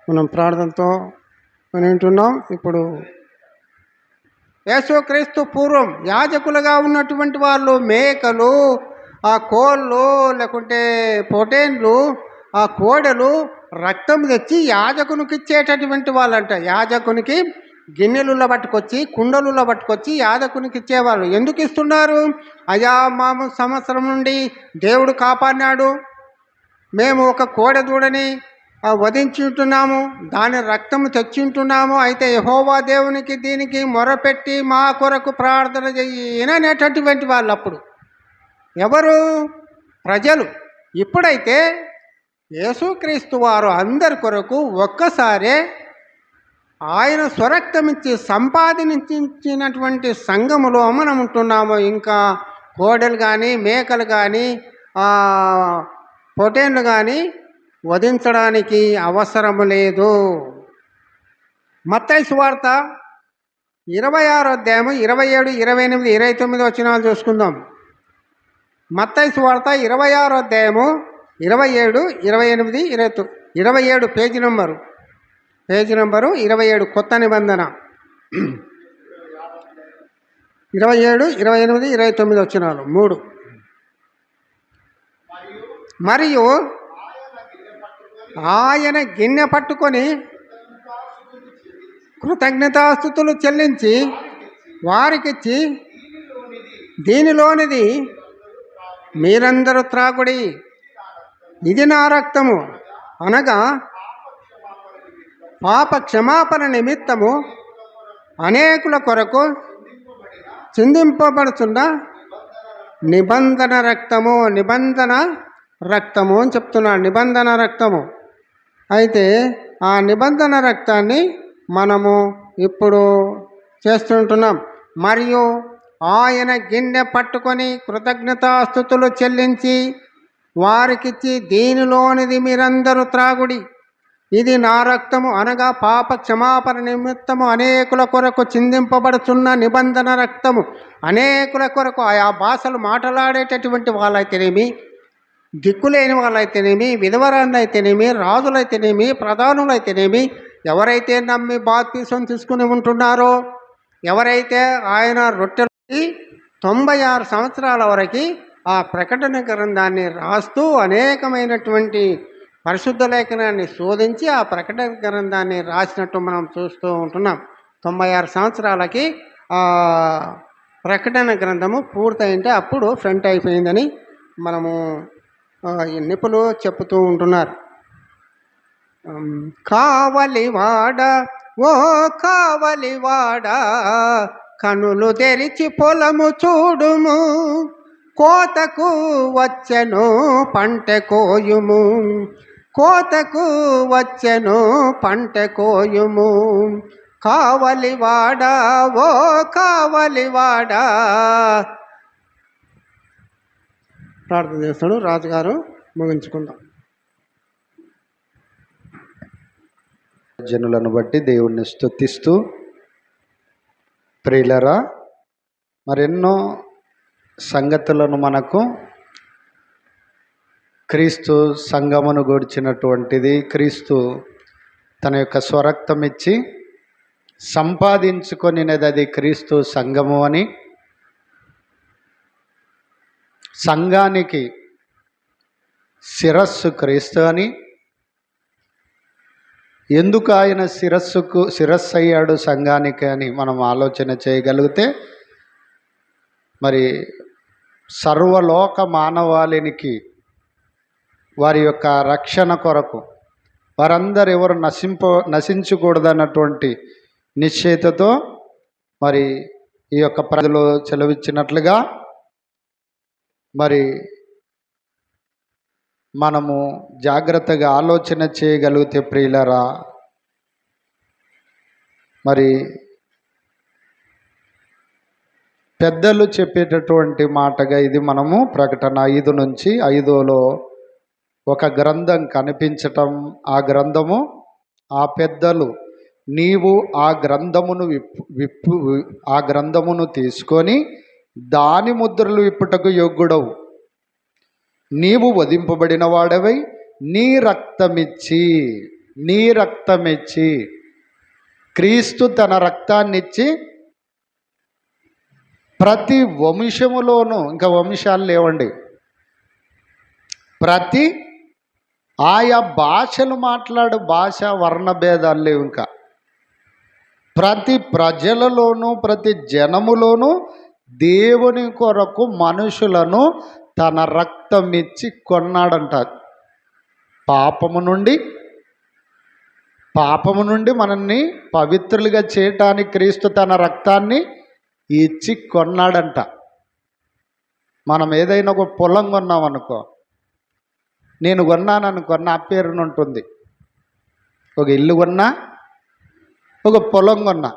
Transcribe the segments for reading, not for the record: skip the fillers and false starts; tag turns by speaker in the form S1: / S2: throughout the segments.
S1: మనం ప్రార్థనతో వింటున్నాం. ఇప్పుడు యేసుక్రీస్తు పూర్వం యాజకులుగా ఉన్నటువంటి వాళ్ళు మేకలు, ఆ కోళ్ళు, లేకుంటే పొటేన్లు, ఆ కోడెలు రక్తం తెచ్చి యాజకునికి ఇచ్చేటటువంటి వాళ్ళంట. యాజకునికి గిన్నెలులో పట్టుకొచ్చి, కుండలులో పట్టుకొచ్చి యాజకునికి ఇచ్చేవాళ్ళు. ఎందుకు ఇస్తున్నారు? అయ్యా, మా సంవత్సరం నుండి దేవుడు కాపాడినాడు, మేము ఒక కోడె దూడని వధించి ఉంటున్నాము, దాని రక్తము తెచ్చి ఉంటున్నాము, అయితే యెహోవా దేవునికి దీనికి మొరపెట్టి మా కొరకు ప్రార్థన చెయ్యననేటటువంటి వాళ్ళు అప్పుడు ఎవరు? ప్రజలు. ఇప్పుడైతే యేసుక్రీస్తు వారు అందరి కొరకు ఒక్కసారే ఆయన స్వరక్తమిచ్చి సంపాదించినటువంటి సంఘములో మనం ఉంటున్నాము. ఇంకా కోడెలు కానీ, మేకలు కానీ, పొటేన్లు కానీ వధించడానికి అవసరం లేదు. మత్తయి సువార్త 26వ అధ్యాయము 27, 28, 29 వచనాలు చూసుకుందాం. మత్తయి సువార్త 26వ అధ్యాయము 27, 28, 27 పేజీ నంబరు 27 కొత్త నిబంధన 27, 28, 29 వచనాలు 3. మరియు ఆయన గిన్నె పట్టుకొని కృతజ్ఞతాస్తుతులు చెల్లించి వారికిచ్చి, దీనిలోనిది మీరందరూ త్రాగుడి, ఇది నా రక్తము, అనగా పాప క్షమాపణ నిమిత్తము అనేకుల కొరకు చిందింపబడుతున్న నిబంధన రక్తము. నిబంధన రక్తము అని చెప్తున్నాడు. నిబంధన రక్తము. అయితే ఆ నిబంధన రక్తాన్ని మనము ఇప్పుడు చేస్తుంటున్నాం. మరియు ఆయన గిన్నె పట్టుకొని కృతజ్ఞతాస్తుతులు చెల్లించి వారికిచ్చి, దీనిలోనిది మీరందరూ త్రాగుడి, ఇది నా రక్తము, అనగా పాప క్షమాపణ నిమిత్తము అనేకుల కొరకు చిందింపబడుతున్న నిబంధన రక్తము. అనేకుల కొరకు ఆయా భాషలు మాట్లాడేటటువంటి వాళ్ళైతేనేమి, దిక్కులేని వాళ్ళైతేనేమి, విధవరాళ్ళు అయితేనేమి, రాజులైతేనేమి, ప్రధానులైతేనేమి, ఎవరైతే నమ్మి బాప్తిసం తీసుకుని ఉంటున్నారో, ఎవరైతే ఆయన రొట్టెలకి 96 సంవత్సరాల వరకు ఆ ప్రకటన గ్రంథాన్ని రాస్తూ అనేకమైనటువంటి పరిశుద్ధ లేఖనాన్ని శోధించి ఆ ప్రకటన గ్రంథాన్ని రాసినట్టు మనం చూస్తూ ఉంటున్నాం. 96 సంవత్సరాలకి ఆ ప్రకటన గ్రంథము పూర్తయింటే అప్పుడు ఫ్రంట్ అయిపోయిందని మనము నిపుణులు చెప్తూ ఉంటున్నారు. కావలివాడ, ఓ కావలివాడ, కనులు తెరిచి పొలము చూడుము, కోతకు వచ్చెను పంట కోయుము, కోతకు వచ్చెను పంట కోయుము. కావలివాడ, ఓ కావలివాడ. ప్రార్థన చేస్తాడు రాజుగారు, ముగించుకుందాం.
S2: జనులను బట్టి దేవుణ్ణి స్తుతిస్తూ, ప్రియులరా, మరెన్నో సంగతులను మనకు క్రీస్తు సంఘమును గూర్చినటువంటిది, క్రీస్తు తన యొక్క స్వరక్తం ఇచ్చి సంపాదించుకొనినది అది క్రీస్తు సంఘము అని, సంఘానికి శిరస్సు క్రీస్తు అని, ఎందుకు ఆయన శిరస్సు అయ్యాడు సంఘానికి అని మనం ఆలోచన చేయగలిగితే, మరి సర్వలోక మానవాళినికి వారి యొక్క రక్షణ కొరకు, వారందరూ ఎవరు నశించకూడదన్నటువంటి నిశ్చయితతో మరి ఈ యొక్క ప్రజలు చెలవిచ్చినట్లుగా మరి మనము జాగ్రత్తగా ఆలోచన చేయగలిగితే ప్రియులరా, మరి పెద్దలు చెప్పేటటువంటి మాటగా ఇది మనము ప్రకటన 5 నుంచి 5లో ఒక గ్రంథం కనిపించటం, ఆ గ్రంథము ఆ పెద్దలు, నీవు ఆ గ్రంథమును తీసుకొని దాని ముద్రలు విప్పుటకు యోగ్యుడవు, నీవు వధింపబడిన వాడవై నీ రక్తమిచ్చి నీ రక్తమిచ్చి, క్రీస్తు తన రక్తాన్నిచ్చి ప్రతి వంశములోనూ, ఇంకా వంశాలు లేవండి, ప్రతి ఆయా భాషలు మాట్లాడు భాష వర్ణ భేదాలు లేవు, ఇంకా ప్రతి ప్రజలలోనూ ప్రతి జనములోనూ దేవుని కొరకు మనుషులను తన రక్తం ఇచ్చి కొన్నాడంట. పాపము నుండి మనల్ని పవిత్రులుగా చేయటానికి క్రీస్తు తన రక్తాన్ని ఇచ్చి కొన్నాడంట. మనం ఏదైనా ఒక పొలం కొన్నామనుకో, నేను కొన్నాననుకో, నా పేరున ఉంటుంది. ఒక ఇల్లు కొన్నా, ఒక పొలం కొన్నా,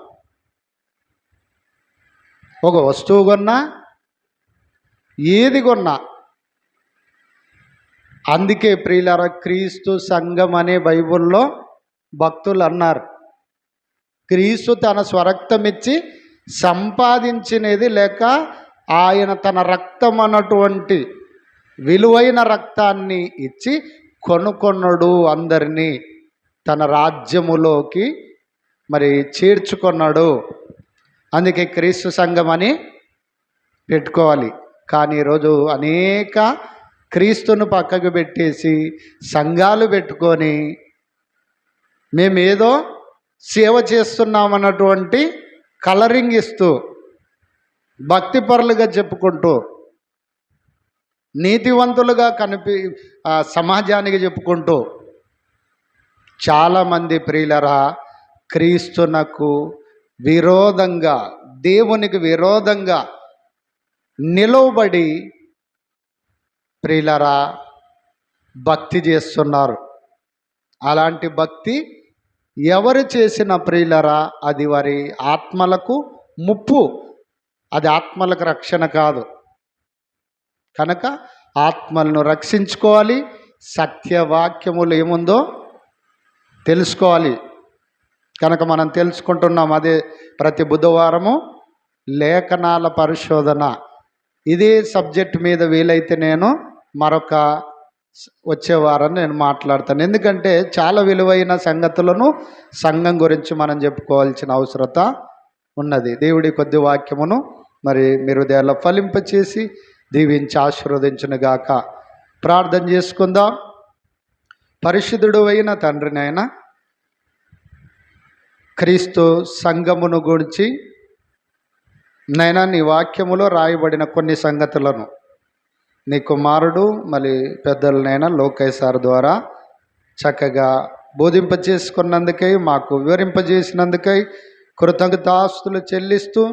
S2: ఒక వస్తువు కొన్నా, ఏది కొన్నా, అందుకే ప్రియులారా క్రీస్తు సంఘం అనే బైబిల్లో భక్తులు అన్నారు, క్రీస్తు తన స్వరక్తం ఇచ్చి సంపాదించినది, లేక ఆయన తన రక్తం అన్నటువంటి విలువైన రక్తాన్ని ఇచ్చి కొనుకొన్నాడు, అందరినీ తన రాజ్యములోకి మరి చేర్చుకున్నాడు. అందుకే క్రీస్తు సంఘం అని పెట్టుకోవాలి. కానీ ఈరోజు అనేక క్రీస్తును పక్కకు పెట్టేసి సంఘాలు పెట్టుకొని మేమేదో సేవ చేస్తున్నామన్నటువంటి కలరింగ్ ఇస్తూ భక్తిపరులుగా చెప్పుకుంటూ నీతివంతులుగా సమాజానికి చెప్పుకుంటూ చాలామంది ప్రియులరా క్రీస్తునకు విరోధంగా, దేవునికి విరోధంగా నిలవబడి ప్రియులరా భక్తి చేస్తున్నారు. అలాంటి భక్తి ఎవరు చేసిన ప్రియులరా అది వారి ఆత్మలకు ముప్పు, అది ఆత్మలకు రక్షణ కాదు. కనుక ఆత్మలను రక్షించుకోవాలి, సత్యవాక్యములు ఏముందో తెలుసుకోవాలి. కనుక మనం తెలుసుకుంటున్నాం, అదే ప్రతి బుధవారము లేఖనాల పరిశోధన. ఇదే సబ్జెక్ట్ మీద వీలైతే నేను మరొక వచ్చే వారం నేను మాట్లాడతాను. ఎందుకంటే చాలా విలువైన సంగతులను సంఘం గురించి మనం చెప్పుకోవాల్సిన అవసరత ఉన్నది. దేవుడి కొద్ది వాక్యమును మరి మీరు హృదయాల్లో ఫలింపచేసి దీవించి ఆశీర్వదించునుగాక. ప్రార్థన చేసుకుందాం. పరిశుద్ధుడు అయిన తండ్రినైనా క్రీస్తు సంఘమును గురించి నైనా నీ వాక్యములో రాయబడిన కొన్ని సంగతులను నీ కుమారుడు మరి పెద్దలనైనా లోకేష్ సార్ ద్వారా చక్కగా బోధింపచేసుకున్నందుకై, మాకు వివరింపజేసినందుకై కృతజ్ఞతాస్తులు చెల్లిస్తూ,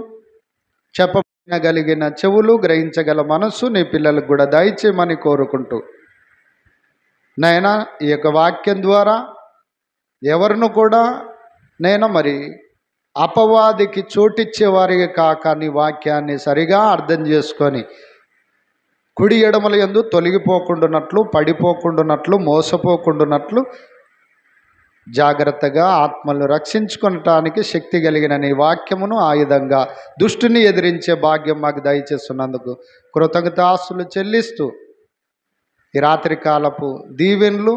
S2: చెప్పగలిగిన చెవులు, గ్రహించగల మనస్సు నీ పిల్లలకు కూడా దయచేయమని కోరుకుంటూ, నైనా ఈ యొక్క వాక్యం ద్వారా ఎవరిను కూడా నేను మరి అపవాదికి చోటిచ్చేవారికి కాక నీ వాక్యాన్ని సరిగా అర్థం చేసుకొని కుడి ఎడమల యందు తొలగిపోకుండానట్లు, పడిపోకుండానట్లు, మోసపోకుండానట్లు జాగ్రత్తగా ఆత్మలను రక్షించుకొనటానికి శక్తి కలిగిన నీ వాక్యమును ఆయుధంగా దుష్టుని ఎదిరించే భాగ్యం మాకు దయచేస్తున్నందుకు కృతజ్ఞతాస్తులు చెల్లిస్తూ, ఈ రాత్రికాలపు దీవెనలు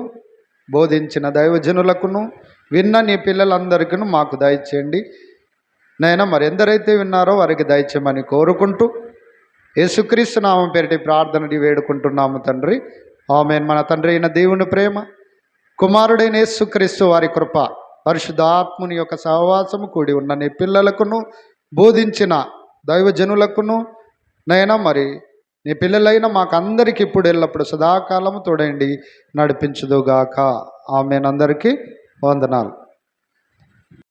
S2: బోధించిన దైవజనులకును విన్న నీ పిల్లలందరికీ మాకు దయచేయండి. నైనా మరి ఎందరైతే విన్నారో వారికి దయచేయమని కోరుకుంటూ యేసుక్రీస్తు నామం పేరిటి ప్రార్థనని వేడుకుంటున్నాము తండ్రి. ఆమేన్. మన తండ్రి అయిన దేవుని ప్రేమ, కుమారుడైన యేసుక్రీస్తు వారి కృప, పరిశుద్ధాత్ముని యొక్క సహవాసము కూడి ఉన్న నీ పిల్లలకును బోధించిన దైవజనులకును నైనా మరి నీ పిల్లలైన మాకందరికీ ఇప్పుడు ఎల్లప్పుడు సదాకాలము తోడండి నడిపించుదుగాక. ఆమేన్. అందరికీ వందనాలు.